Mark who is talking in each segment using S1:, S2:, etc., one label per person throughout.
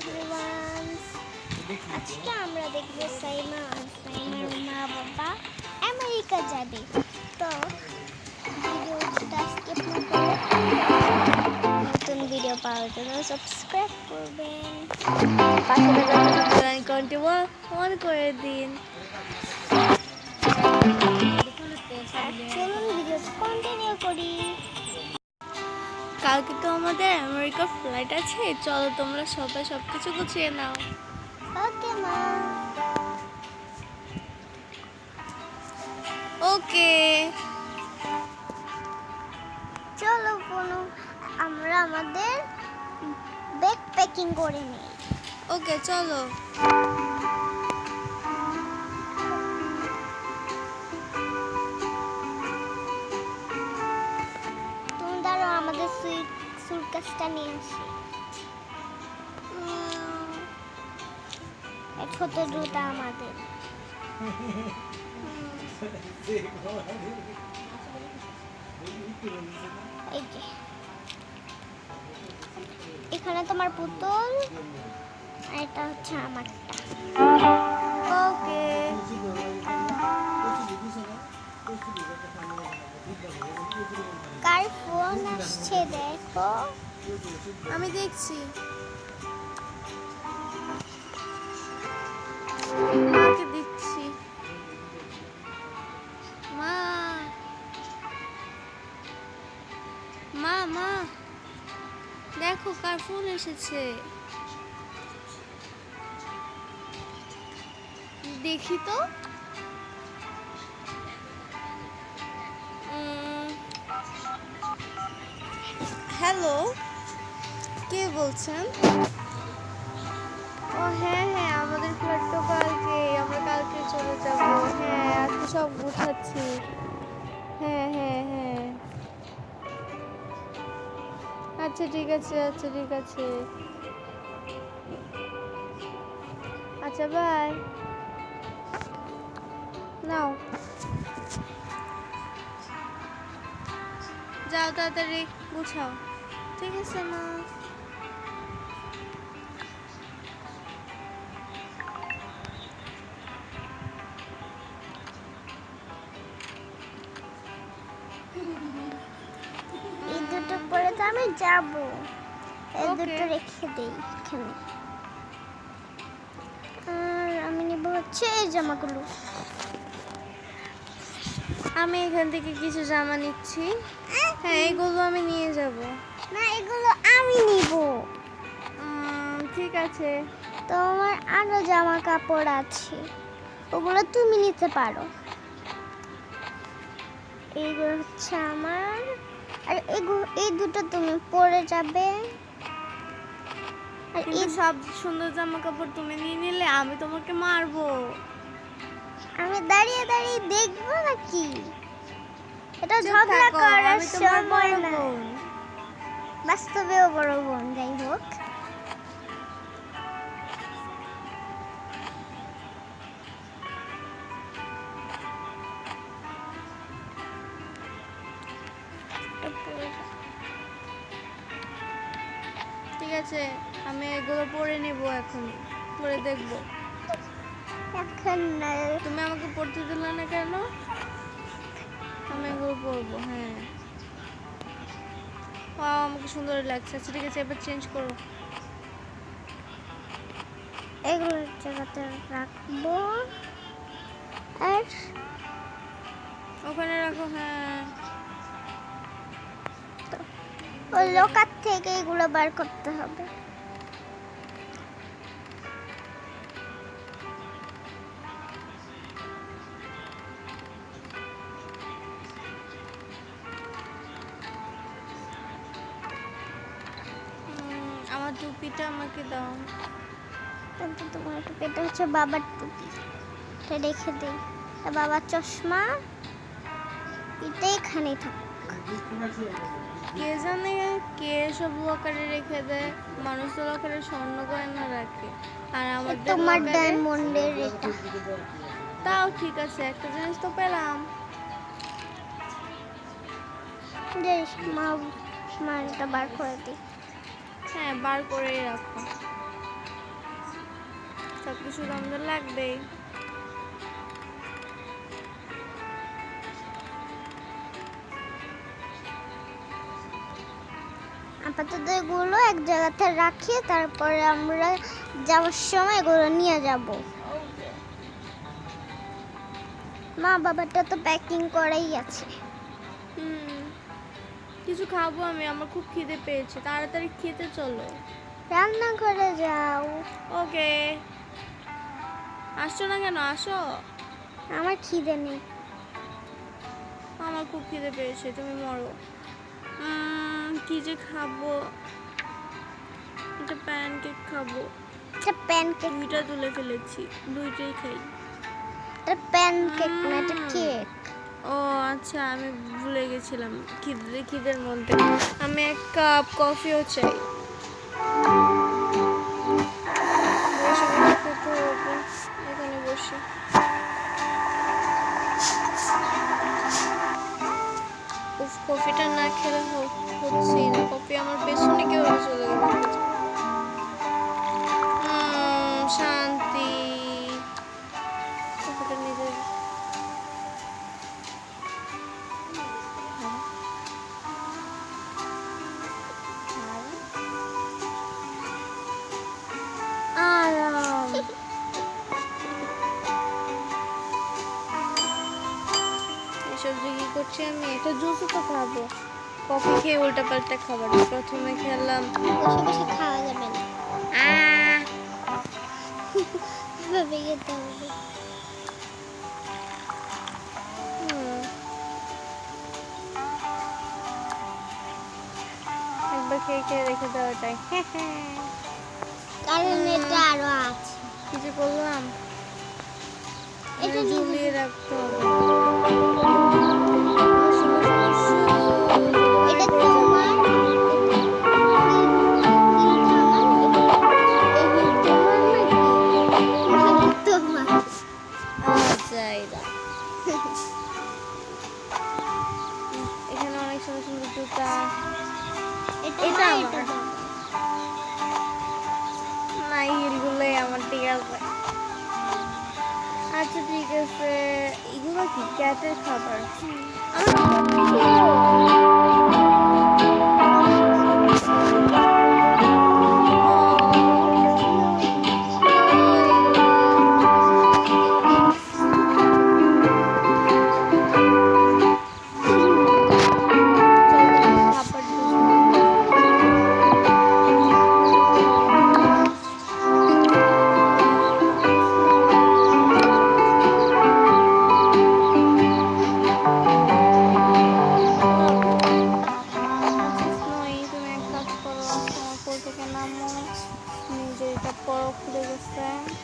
S1: Everyone, আজকে আমরা দেখব সাইমার মা বাবা আমেরিকা যাবে। তো ভিডিওটা স্কিপ না করে নতুন ভিডিও পাওয়ার জন্য সাবস্ক্রাইব করবেন, পাশে বেল আইকনটি অন করে দিন। চলুন ভিডিওটা কন্টিনিউ করি। কালকে তো আমাদের আমেরিকা ফ্লাইট আছে, চলো তোমরা সবাই সবকিছু গুছিয়ে নাও। ওকে মা। ওকে চলো বোনু, আমরা আমাদের ব্যাগ প্যাকিং করে নিই। ওকে চলো। তুমি দাঁড়াও, আমাদের সুটকেসটা নিয়ে আসি। ছোট জুতা আমাদের। এই যে এখানে তোমার পুতুল, আর এটা হচ্ছে আমারটা। ওকে কার ফোন আসছে দেখো। আমি দেখছি। মাকে দিচ্ছি। মা মা মা দেখো কার ফোন এসেছে। দেখি তো। হ্যালো, কে বলছেন? ও হ্যাঁ হ্যাঁ, আমাদের ফ্লাইট তো কালকে, আমরা কালকে চলে যাব। হ্যাঁ আজকে সব গুছাচ্ছি। হ্যাঁ হ্যাঁ হ্যাঁ, আচ্ছা ঠিক আছে, আচ্ছা ঠিক আছে, আচ্ছা বাই। নাও যাও, তাড়াতাড়ি গুছাও। ঠিক আছে মা। এই দুটো পরে তো আমি যাব, এই দুটো রেখে দেই এখানে। আর আমি নিব হচ্ছে এই জামাগুলো। আমি এখান থেকে কিছু জামা নিচ্ছি। হ্যাঁ এগুলো আমি নিয়ে যাব। না এগুলো আমি নিব। ঠিক আছে। তোমার আরো জামা কাপড় আছে, ওগুলো তুমি নিতে পারো। এইগুলো হচ্ছে আমার, আর এই দুটো তুমি পরে যাবে। আর এই সব সুন্দর জামা কাপড় তুমি নিয়ে নিলে আমি তোমাকে মারবো। আমি দাঁড়িয়ে দাঁড়িয়ে দেখবো নাকি? এটা ঝগড়া করার সময় না। বাস্তবেও বড় বোন, যাই হোক। ঠিক আছে, আমি এগুলো পরে নেব, এখন পরে দেখবো। এখন তুমি আমাকে পড়তে দিলে না কেন? আমি এগুলো পরবো। হ্যাঁ আমাকে সুন্দর লাগছে। আচ্ছা ঠিক আছে, এবার চেঞ্জ করো। এগুলো জায়গাতে রাখবো আর ওখানে রাখো। হ্যাঁ ওই লোকার থেকে এগুলো বার করতে হবে। আমার টুপিটা আমাকে দাও। কিন্তু তোমার টুপিটা হচ্ছে বাবার টুপি, এটা রেখে দিই। বাবার চশমা এটা এখানে থাক। কে জানে কে সব লকারে রেখে দেয়। মানুষ তো লকারে স্বর্ণ গয়না রাখে, আর আমাদের তোমার ডায়মন্ডের এটা। তাও ঠিক আছে, একটা জিনিস তো পেলাম। মা এটা বার করে দিই। হ্যাঁ বার করেই রাখো।
S2: কিছু দাম তো লাগবে।
S1: আপাতত এগুলো এক জায়গাতে রাখি, তারপরে আমরা যাওয়ার সময় এগুলো নিয়ে যাব। মা বাবাটা তো প্যাকিং করাই আছে।
S2: কিছু খাবো আমি, আমার খুব খিদে পেয়েছে, তাড়াতাড়ি খেতে চলো।
S1: রান্নাঘরে যাও।
S2: ওকে, আসছো না কেন? আসো।
S1: আমার খিদে নেই।
S2: আমার খুব খিদে পেয়েছে, তুমি মরো। কি যে খাবো, একটা প্যানকেক খাবো।
S1: এটা প্যানকেক?
S2: দুইটা তুলে ফেলেছি, দুইটাই খাই।
S1: এটা প্যানকেক না, এটা কেক।
S2: ও আচ্ছা, আমি ভুলে গেছিলাম খিদের মধ্যে। আমি এক কাপ কফিও চাই। বসে বসে খেতে হবে, এখানে বসে। কফিটা না খেলে হচ্ছে না, কফি আমার পেছনে কেউ চলে গেছে। শান্তি, কফিটা নিজে আরাম। এসব যে কি করছি আমি, একটা জুসও তো খাবো। কফি খেয়ে উল্টা পাল্টা খাবার, প্রথমে খেলাম।
S1: বসে বসে খাওয়া যাবে না, এভাবে খেতে হবে।
S2: একবার খেয়ে খেয়ে রেখে দেওয়াটাই,
S1: কারণ এটা আরো আছে।
S2: কিছু করলাম,
S1: এটা
S2: ঝুলিয়ে রাখতে হবে।
S1: এটা তোমার,
S2: এখানে অনেক সুন্দর সুন্দর জুতা।
S1: এটা আমার
S2: না, হিলগুলোই আমার, ঠিক আছে। আচ্ছা ঠিক আছে, এগুলো কি ক্যাটের খাবার?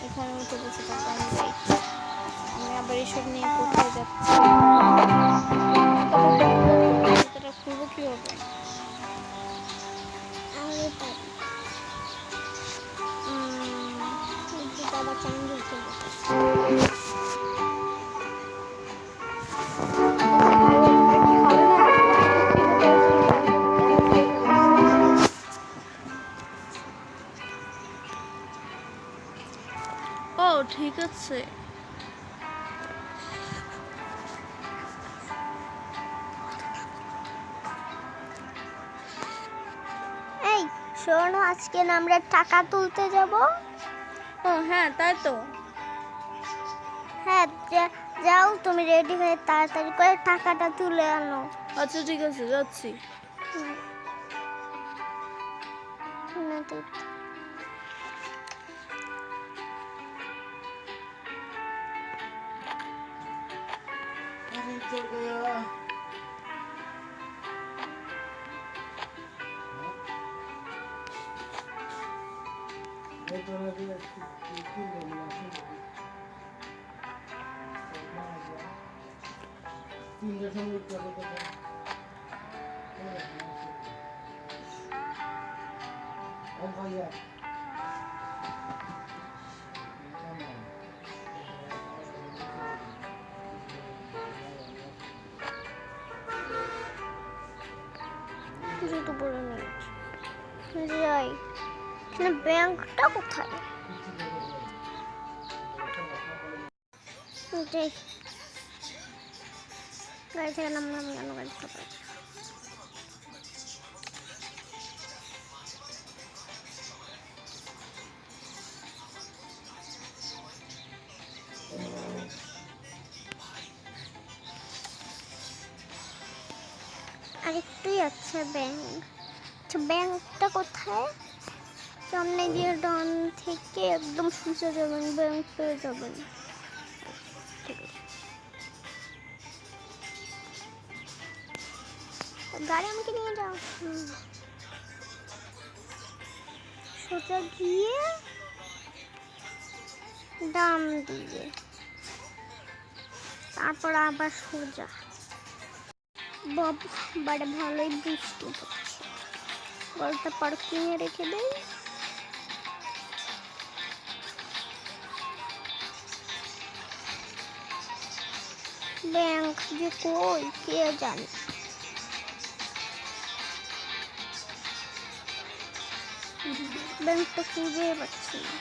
S2: এখানে উঠে বসে থাকতে আমি যাই। আমি আবার এসব নিয়ে কোথায় যাচ্ছি? জুতাটা খুলবো কিভাবে? ও ঠিক আছে।
S1: এই শোনো, আজকে না আমরা টাকা তুলতে যাব।
S2: ও হ্যাঁ, তাই তো।
S1: হ্যাঁ, যাও তুমি রেডি হয়ে তাড়াতাড়ি করে টাকাটা তুলে আনো।
S2: আচ্ছা ঠিক আছে, যাচ্ছি।
S1: জুতো পরে নিয়েছি, যাই। এখানে ব্যাংকটা কোথায়? এটাই গাড়ি থেকে নামলাম কেন গাড়ি থেকে আরেকটাই আছে ব্যাংক। আচ্ছা ব্যাংকটা কোথায়? সামনে গিয়ে ডান থেকে একদম সোজা যাবেন, ব্যাংক পেয়ে যাবেন। ঠিক আছে, গাড়ি আমাকে নিয়ে যাও। সোজা গিয়ে ডান দিয়ে তারপর আবার সোজা। বাবা বাড়ি ভালোই বৃষ্টি পড়ছে, গাড়িটা পার্কিংয়ে রেখে দেই। ব্যাংক যে কই কে জানে। ব্যাংকটা খুঁজে পাচ্ছি না।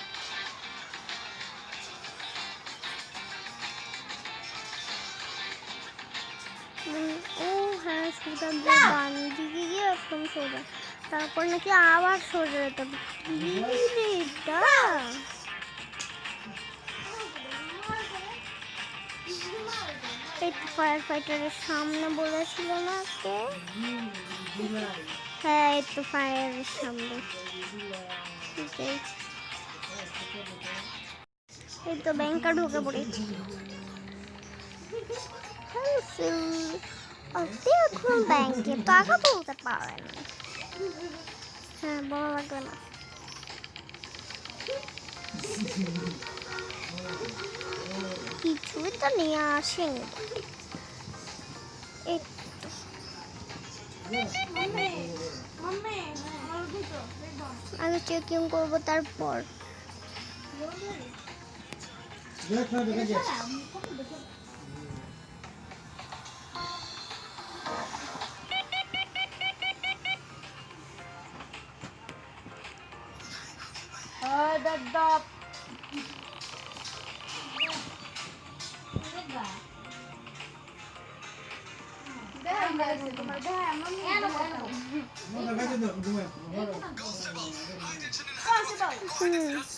S1: ও হ্যাঁ, সোজা গিয়ে ডান দিকে গিয়ে একদম সোজা, তারপর নাকি আবার সোজা যেতে হবে। এটা এই তো ফায়ার ফাইটারের সামনে বলেছিল না কে? হ্যাঁ এই তো ফায়ারের সামনে। এই তো ব্যাংকে ঢুকে পড়েছি। আপনি এখন ব্যাংকে টাকা তুলতে পারেন? হ্যাঁ বলা লাগবে না। কিছুই তো নিয়ে আসেনি। এই তো আগে চেকিং করবো তারপর।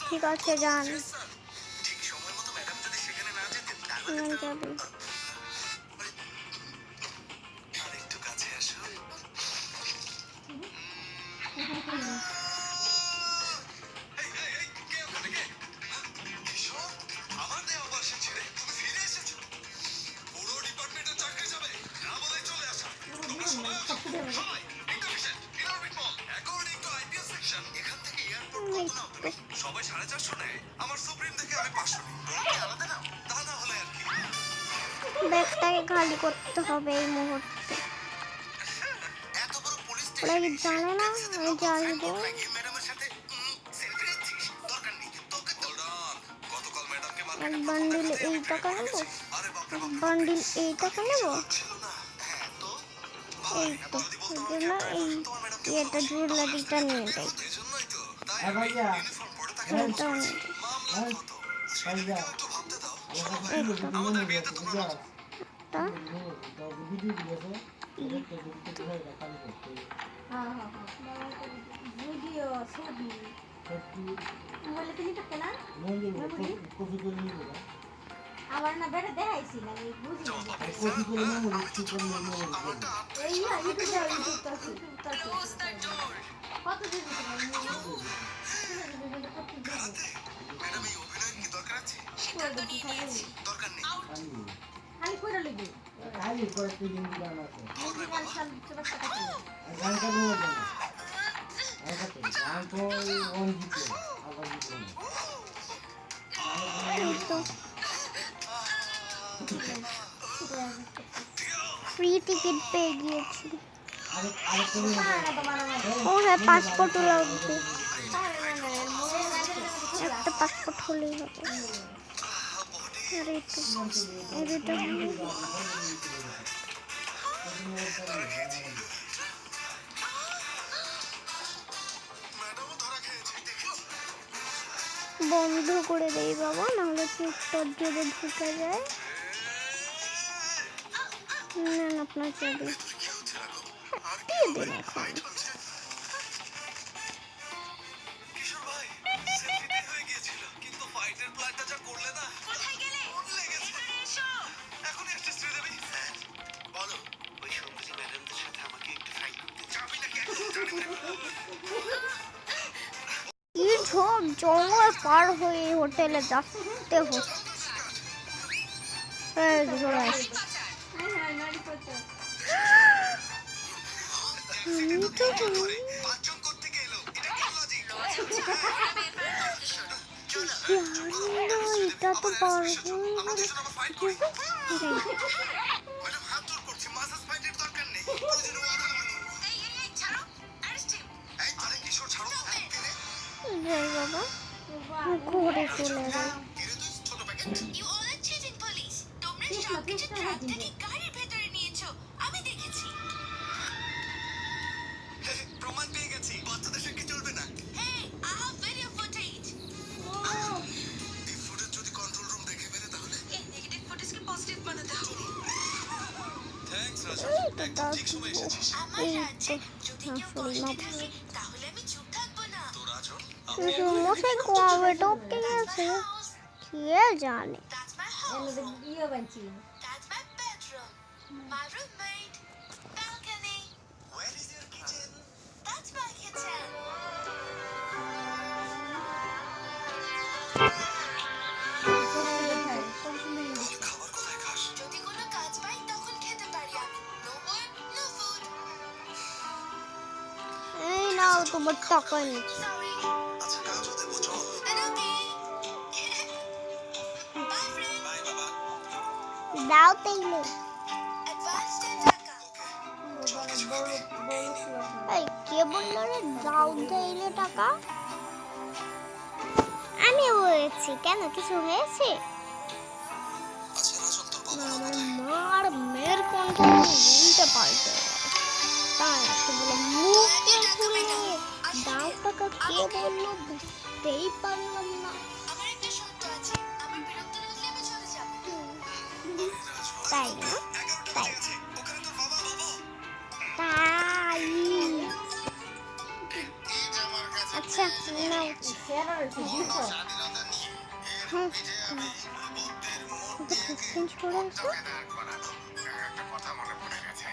S1: ঠিক আছে যান। যাবি
S3: সবাই 450 নেয়, আমার সুপ্রিম থেকে আমি 500 নিই। আলাদা না, তা না হলে আর কি।
S1: ব্যাগটাকে খালি করতে হবে এই মুহূর্তে।
S3: এত বড় পুলিশ
S1: ওরা কি জানে না আমি যে আসবো?
S3: ম্যাডামের সাথে সেলফি নিচ্ছিস, দরকার নেই তোকে। গতকাল ম্যাডামকে
S1: এক বান্ডিল এই টাকা নেবো, এক বান্ডিল এই টাকা নেবো। এই তো জন্য এই এটা জুয়েলারিটা নিয়ে যাই। এটাও নিয়ে যাই। এই তো
S4: আবার না বেড়ে দেখাইছি না আমি বুঝি এই কত দিন
S3: ম্যাডাম এই অভিনয়ের কি দরকার আছে? দরকার নেই।
S4: খালি কইরা লইবি
S5: খালি কয়েকটি দিন দিলাম আছে
S4: গান চাল চলে টাকা চলে
S5: গান চালু হয়ে যাবে গান তো ওন দিতে আবার দিতে
S1: এই তো ফ্রি টিকিট পেয়ে গিয়েছি। ও হ্যাঁ পাসপোর্টও লাগবে, একটা পাসপোর্ট হলেই হবে। আর এই তো এটা
S3: ম্যাডামও ধরা খেয়েছে, দেখো।
S1: বন্ধ করে দেই বাবা, নাহলে চুপটার জোরে ঢুকে যায়। নেন আপনার চাবি,
S3: কি হচ্ছে রাঘব? আর
S1: দিয়ে দিন এখন।
S3: ফাইট হচ্ছে? কিশোর ভাই, সেলফিতেই হয়ে গিয়েছিল, কিন্তু ফাইটের প্ল্যানটা যা করলে না। কোথায় গেলে? মন লেগেছে। এখনই আসছে শ্রীদেবী। স্যার, বলো, ওই সবুজি ম্যাডামদের সাথে আমাকে একটু ফাইট করতে যাবি নাকি? একদম জানি না।
S1: কি ঝোপ জঙ্গল পার হয়ে হোটেলে যাতে হচ্ছে। এই ঘোড়া আসছে। আমি তো জানি।
S3: পাঁচজন কোত্থেকে এলো? এটা কি লজিক?
S1: এটা তো পারবো।
S3: আমরা দুজন আবার ফাইট করি। ম্যাডাম হাত জোর করছি, মাসাজ ফাইটের দরকার নেই। প্রয়োজনে ওয়াদা করুন। আরে কিশোর ছাড়ো।
S1: যাই বাবা, ঘরে চলে যাই।
S3: কিরে তুই ছোট packet?
S6: You all are cheating police. তোমরা সবকিছু ট্রাক থেকে গাড়ির ভেতরে নিয়েছো। আমি দেখেছি।
S3: প্রমাণ পেয়ে গেছি। বাচ্চাদের সঙ্গে চলবে না।
S6: Hey, I have video footage.
S3: এই ফুটেজ যদি কন্ট্রোল রুম দেখে ফেলে তাহলে?
S6: এই নেগেটিভ ফুটেজকে পজিটিভ বানাতে হবে।
S3: থ্যাঙ্কস রাজু।
S1: এই তো
S3: একদম ঠিক সময় এসেছিস।
S6: আমার
S1: এই তো
S6: রাজ্যে যদি কেউ
S1: সরি,
S6: কষ্টে
S1: মাপ।
S6: থাকে তাহলে আমি চুপ থাকবো না।
S3: তো রাজু,
S1: মশাই কবে টপকে গেছে কে জানে।
S6: That's my house.
S4: ইয়ে বানছি
S6: That's my bedroom. My roommate. Balcony.
S3: where is your kitchen?
S6: That's my kitchen.
S3: তাহলে খাবার কোথায় খাস?
S6: যদি কোনো কাজ পাই তখন খেতে পারি আমি। No work, no food.
S1: এই নাও তোমার টাকা নিচ্ছি।
S6: Sorry.
S3: আচ্ছা কাজও দেবো, চল।
S6: And okay. Bye friend.
S3: Bye বাবা।
S1: দাও তাইলে।
S6: Advance 10 টাকা.
S3: চল কিছু খাবি?
S1: এই কে বললো রে দাও তাইলে টাকা? আমি বলেছি, কেন কিছু হয়েছে?
S3: আচ্ছা রাজু, তোর বাবা মা
S1: আমার
S3: কোথায়?
S1: মার মেয়ের কণ্ঠ উল্টে পাল্টে তাই একটু বলে মুখে খুলে দাও টাকা কে বললো বুঝতেই পারলাম না।
S6: আমার একটা শর্ত আছে। আমার বিরক্ত লাগলে আমি চলে যাব।
S3: আরে রাজু,
S1: তাই না?
S3: 11টা
S1: তাই।
S3: বেজে গেছে। ওখানে তোর বাবা বাবা।
S1: তাই
S3: এই যে আমার কাছে
S1: আচ্ছা নাও।
S4: শেয়ার হয়েছে বুঝছো
S3: স্বাধীনতা নিয়ে এর
S1: হ্যাঁ
S3: পিঠে আমি বুদ্ধের মূর্তি এঁকে
S1: চেঞ্জ করে আসো।
S3: পদ্মাকে দাঁড় করাবো। একটা কথা মনে পড়ে গেছে।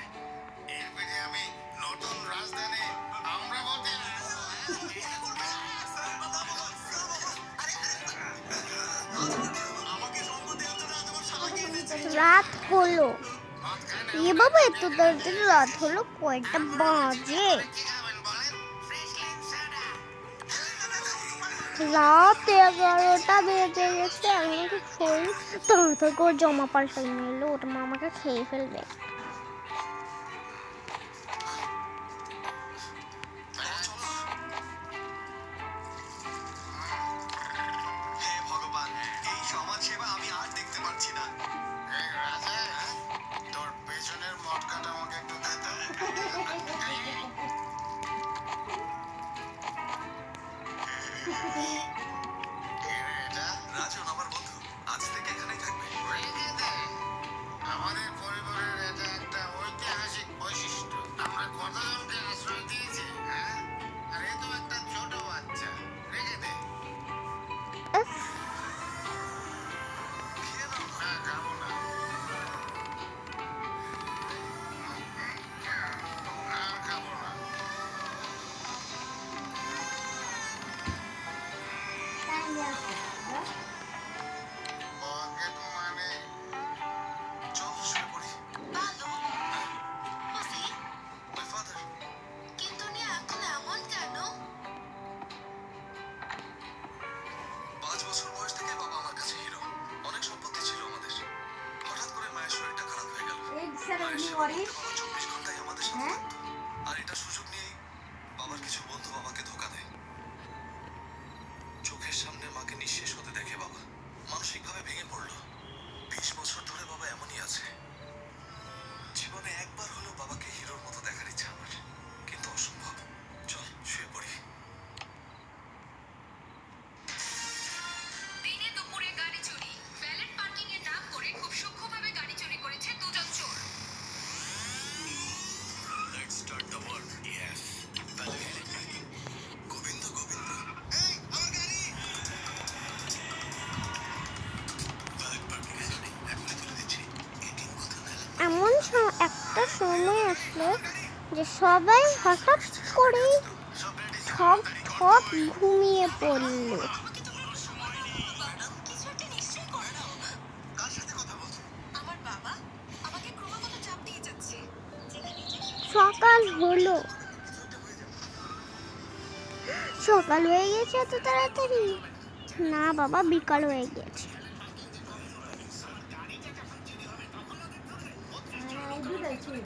S3: এর পিঠে আমি নতুন রাজধানী আম্রাবতী আমাকে সঙ্গ দেওয়ার জন্য তোমার শালাকে এনেছি।
S1: রাত হলো।
S3: মাঝখানে
S1: এ বাবা এত তাড়াতাড়ি রাত হলো, কয়টা বাজে?
S3: কি খাবেন বলেন? Fresh lime soda.
S1: রাত 11টা বেজে গেছে, আমি তো শরীর তাড়াতাড়ি করে জামা পাল্টাই নিলো, ওটা মামাকে খেয়ে ফেলবে।
S3: হে ভগবান, এই সমাজ সেবা আমি আর দেখতে পারছি না। এই রাজা, তোর পেছনের মটকাটা আমাকে একটু দে তো। রাজন আমার বন্ধু, আজ থেকে এখানেই থাকবে। আমাদের পরিবারের এটা একটা ঐতিহাসিক বৈশিষ্ট্য। আমরা কতজনকে আশ্রয় দিয়েছি, হ্যাঁ? আর এ তো একটা ছোট বাচ্চা। রেখে দে।
S1: উফ,
S3: খেয়ে নাও না। খাবো না। আর খাবো না। পকেট মানে চল শুয়ে পড়ি।
S6: ভালো। মফি,
S3: মাই ফাদার।
S6: কিন্তু উনি এখন এমন কেন?
S3: 5 বছর বয়স থেকে বাবা আমার কাছে হিরো। অনেক সম্পত্তি ছিল আমাদের। হঠাৎ করে মায়ের শরীরটা খারাপ হয়ে গেল।
S4: এই স্যার
S3: মায়ের
S4: উনি
S3: সেবা করতে
S4: ওয়ারিশ
S3: বাবা 24 ঘন্টাই আমাদের সাথে
S4: হ্যাঁ?
S3: থাকতো। আর এটা সুযোগ নিয়েই বাবার কিছু বন্ধু বাবাকে ধোকা দেয়। চোখের সামনে মাকে নিঃশেষ হতে দেখে বাবা মানসিকভাবে ভেঙে পড়ল। 20 বছর ধরে বাবা এমনই আছে। জীবনে একবার হলেও বাবাকে হিরোর মতো দেখার ইচ্ছা আমার, কিন্তু অসম্ভব। চল শুয়ে পড়ি।
S1: সময় আসলো যে সবাই হঠাৎ করেই ঠক ঠক ঘুমিয়ে পড়লো।
S6: আমাকে তো কোনো সময় দাও ম্যাডাম, কিছু একটা নিশ্চয়ই করে নাও।
S3: কার সাথে কথা বলছো?
S6: আমার বাবা আমাকে ক্রমাগত চাপ দিয়ে যাচ্ছে। যেখানে যাই সেখানে
S1: সকাল হলো, সকাল হয়ে গেছে এত তাড়াতাড়ি? না বাবা, বিকাল হয়ে গেছে।
S4: এই দুটাই ছিল।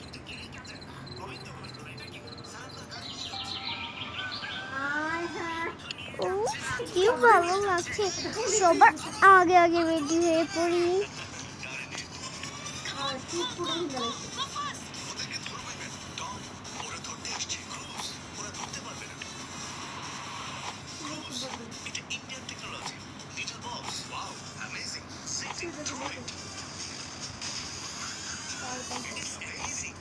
S4: আয় হ্যাঁ।
S1: ও কি ভালো লাগছে, সবার আগে আগে রেডি হয়ে পড়ি।
S4: আর ঠিক পুরো হয়ে গেল।
S3: ওদেরকে ধরবে ম্যাডাম। টম, ওরা ধরতে এসছে। ক্রুজ, ওরা ধরতে পারবে না। ক্রুজ, এটা Indian technology. Little box, wow, amazing. City, throw it. It's amazing.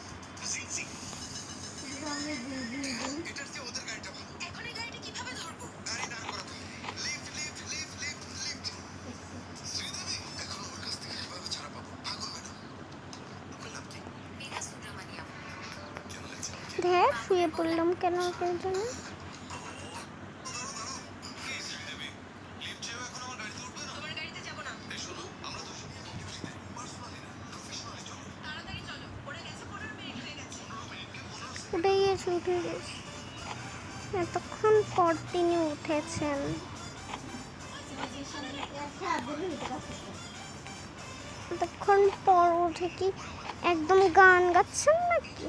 S3: GG,
S4: সামনে দিন দিন দিন।
S3: এটার চেয়ে ওদের গাড়িটা ভালো।
S6: এখন এই গাড়িটা কিভাবে ধরবো?
S3: গাড়ি দাঁড় করাতে হবে। Lift, lift, lift, lift, lift. Sridevi, এখন ওর কাছ থেকে কিভাবে ছাড়া পাবো? ভাগো ম্যাডাম। আপনার নাম কি?
S6: বিনা সুব্রমণিয়াম।
S3: কেমন লাগছে?
S1: ধ্যার, শুয়ে পড়লাম কেন কেন জানি।
S3: শ্রীদেবী, লিফট চেয়েও এখন আমার গাড়িতে উঠবে না?
S6: তোমার গাড়িতে যাব না।
S3: এই শোনো, আমরা তো শুধু ডিউটিতে, পার্সোনালি না, প্রফেশনালি চলো।
S6: তাড়াতাড়ি চলো, পড়ে গেছে, 15 মিনিট হয়ে গেছে।
S1: উঠে গেছে, উঠে গেছে। এতক্ষণ পর তিনি উঠেছেন।
S4: একটা আদরে হইতে পারছে।
S1: এতক্ষণ পর উঠে কি একদম গান গাচ্ছেন নাকি?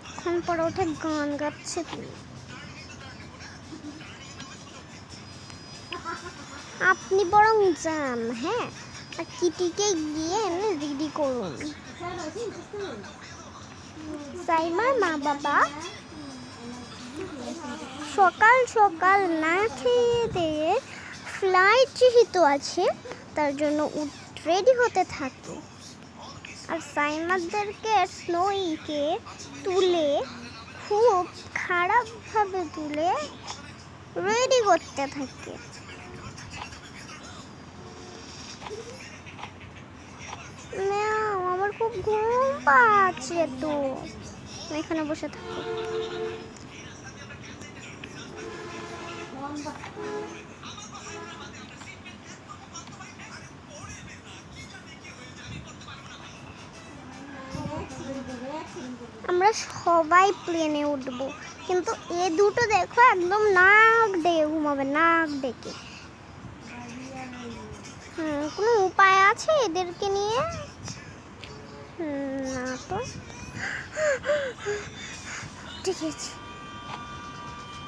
S1: এতক্ষণ পর উঠে গান গাচ্ছে তিনি। আপনি বরং যান, হ্যাঁ, আর কিটিকে গিয়ে রেডি করুন।
S4: স্যার আছে সিস্টেম।
S1: সাইমার মা বাবা সকাল সকাল না খেয়ে দিয়ে ফ্লাইট যেহেতু আছে তার জন্য রেডি হতে থাকে। আর সাইমাদেরকে স্নোইকে তুলে, খুব খারাপভাবে তুলে রেডি করতে থাকে। ম্যাও, আমার খুব ঘুম পাচ্ছে, তো আমি এখানে বসে থাকবো।
S4: লম্বা।
S1: আমরা সবাই প্লেনে উঠবো, কিন্তু এ দুটো দেখো একদম নাক ডেকে ঘুমাবে, নাক ডেকে। কোনো উপায় আছে এদেরকে নিয়ে? না তো। ঠিক আছে,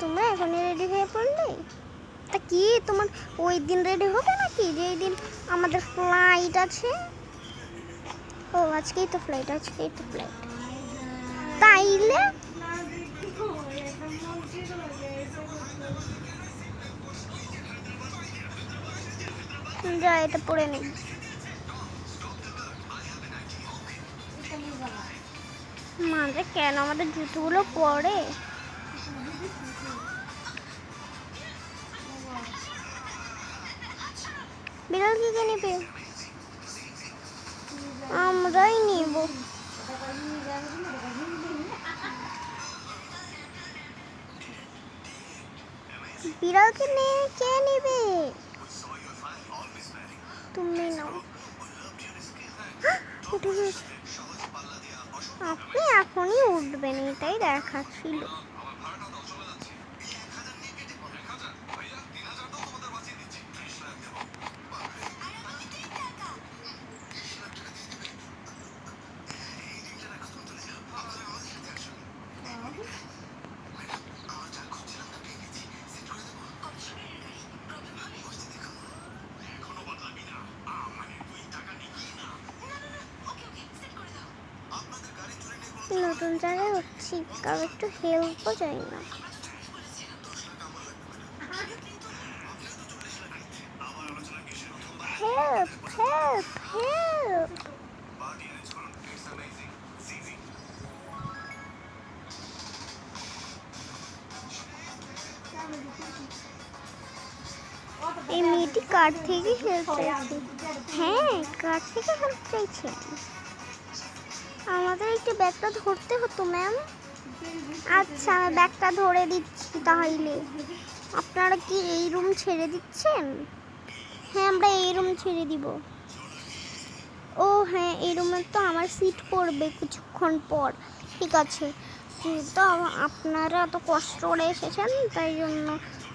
S1: তোমরা এখনই রেডি হয়ে পড়লে? তা কি তোমার ওই দিন রেডি হবে নাকি, যেই দিন আমাদের ফ্লাইট আছে? ও আজকেই তো ফ্লাইট, আজকেই তো ফ্লাইট। তাইলে যা, এটা পরে নেই। মাঝে কেন আমাদের জুতোগুলো পরে? বিড়াল কি কে নেবে? আমরাই নিব। বিড়ালকে নিয়ে কে নেবে? তুমি নাও। উঠে গেছে। আপনি এখনই উঠবেন, এটাই দেখাচ্ছিল। নতুন জায়গায় হচ্ছি, কারো একটু হেল্পও চাই না। Help, help, help. এই আন্টি কার থেকে হেল্প চাইছে? হ্যাঁ, কার থেকে হেল্প চাইছেন? আমাদের একটু ব্যাগটা ধরতে হতো ম্যাম। আচ্ছা, আমি ব্যাগটা ধরে দিচ্ছি তাহলে। আপনারা কি এই রুম ছেড়ে দিচ্ছেন? হ্যাঁ, আমরা এই রুম ছেড়ে দিব। ও হ্যাঁ, এই রুমে তো আমার সিট পড়বে কিছুক্ষণ পর। ঠিক আছে, তো আপনারা এত কষ্ট করে এসেছেন, তাই জন্য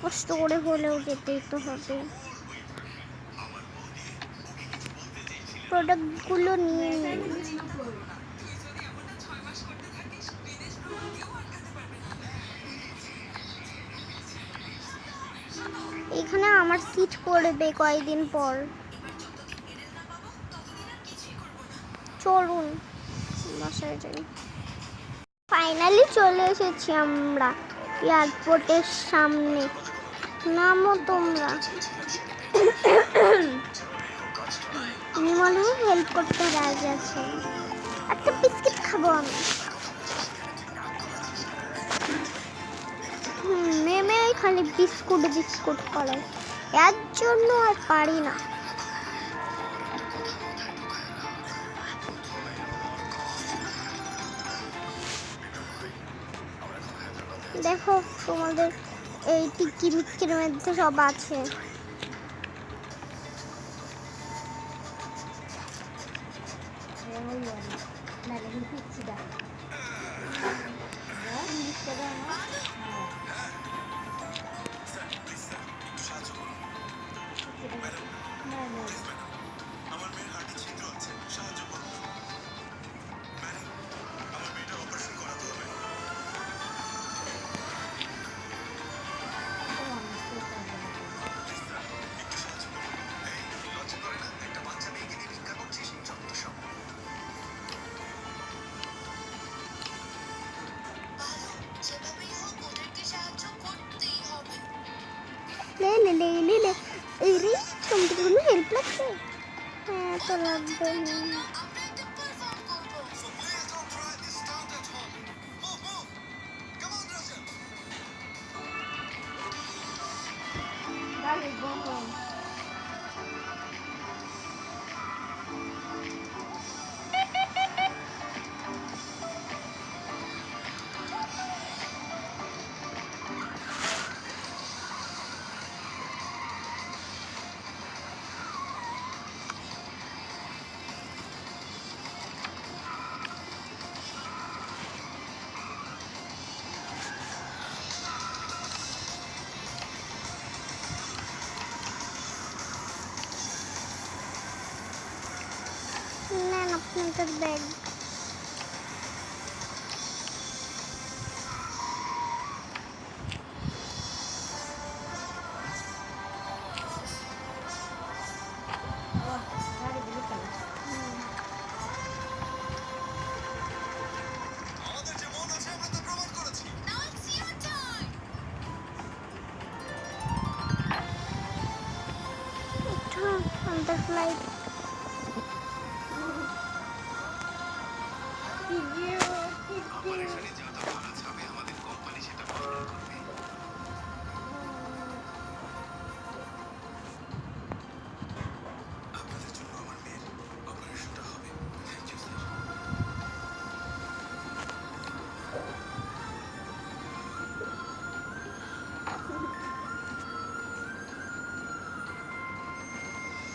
S1: কষ্ট করে হলেও যেতেই তো হবে। প্রোডাক্টগুলো নিয়ে নিন। এখানে আমার সিট পড়বে কয়েকদিন পর। চলুন বাসায় যাই। ফাইনালি চলে এসেছি আমরা এয়ারপোর্টের সামনে। নামো তোমরা। তুমি মনে হয় হেল্প করতে রাজি আছে। একটা বিস্কিট খাবো আমি। মেমে খালি বিস্কুট বিস্কুট করে, এর জন্য আর পারি না। দেখো তোমাদের এই টিকি মিক্কির মধ্যে সব আছে।
S3: আমার মেয়ের হার্টে ছিদ্র আছে, সাহায্য করুন। ম্যাডাম, আমার মেয়েটার অপারেশন করাতে হবে। একটু সাহায্য করুন। এই, লজ্জা করে না? একটা বাচ্চা মেয়েকে নিয়ে ভিক্ষা করছিস? যত সব।
S6: ভালো, যেভাবেই হোক ওদেরকে সাহায্য করতেই হবে।
S1: লে লে লে লে লে। এই রে, তোমাদের কোনো হেল্প লাগবে? হ্যাঁ, তো লাগবে।
S6: আমরা একটা পারফর্ম করবো।
S3: So please don't try this stunt at home. Move, move. Come on, Rajan.
S4: Dale, bombón.
S1: নেন আপনাদের ব্যাগ।
S3: আমাদের যে মন আছে আমরা তা প্রমাণ করেছি।
S6: Now it's your turn.
S1: একটু আমাদের ফ্লাইট।
S3: আমার এখানে যা তা করা যাবে, আমাদের কোম্পানি সেটা কন্ট্রোল করবে। আপনাদের জন্য আমার মেয়ের অপারেশনটা হবে। Thank you sir.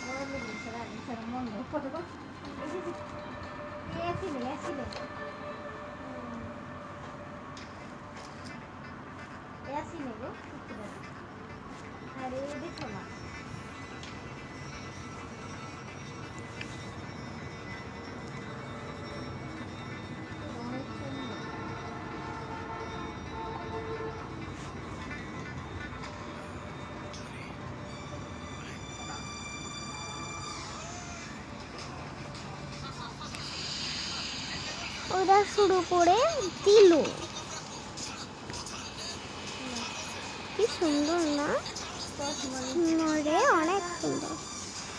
S4: Ahora me gustaría ser un mundo. Asile. আসিলে গো। আরে দেখো না। অনেক সুন্দর।
S1: ওরা শুরু করে দিল। কি সুন্দর না? নড়ে অনেক সুন্দর।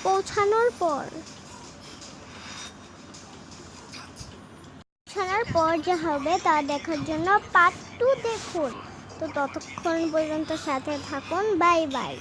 S1: পৌঁছানোর পর যা হবে তা দেখার জন্য পার্ট 2 দেখুন। তো ততক্ষণ পর্যন্ত সাথে থাকুন। Bye bye.